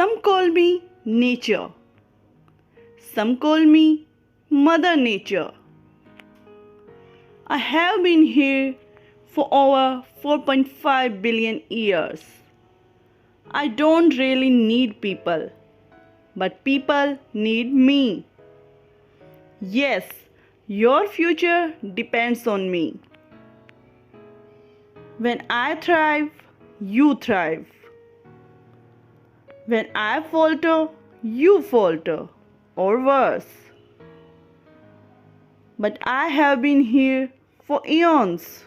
Some call me nature. Some call me Mother Nature. I have been here for over 4.5 billion years. I don't really need people, but people need me. Yes, your future depends on me. When I thrive, you thrive. When I falter, you falter, or worse. But I have been here for eons.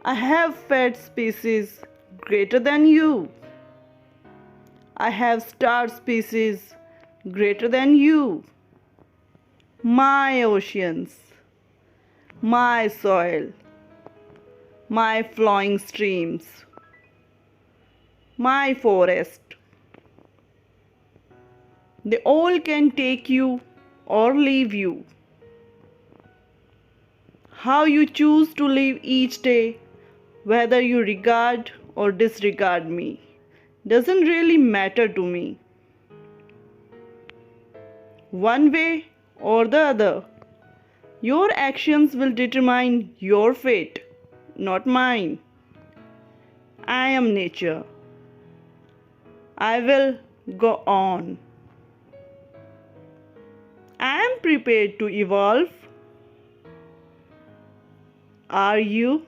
I have fed species greater than you. I have starred species greater than you. My oceans, my soil, my flowing streams, my forest. They all can take you or leave you. How you choose to live each day, whether you regard or disregard me, doesn't really matter to me. One way or the other, your actions will determine your fate, not mine. I am nature. I will go on. I am prepared to evolve. Are you?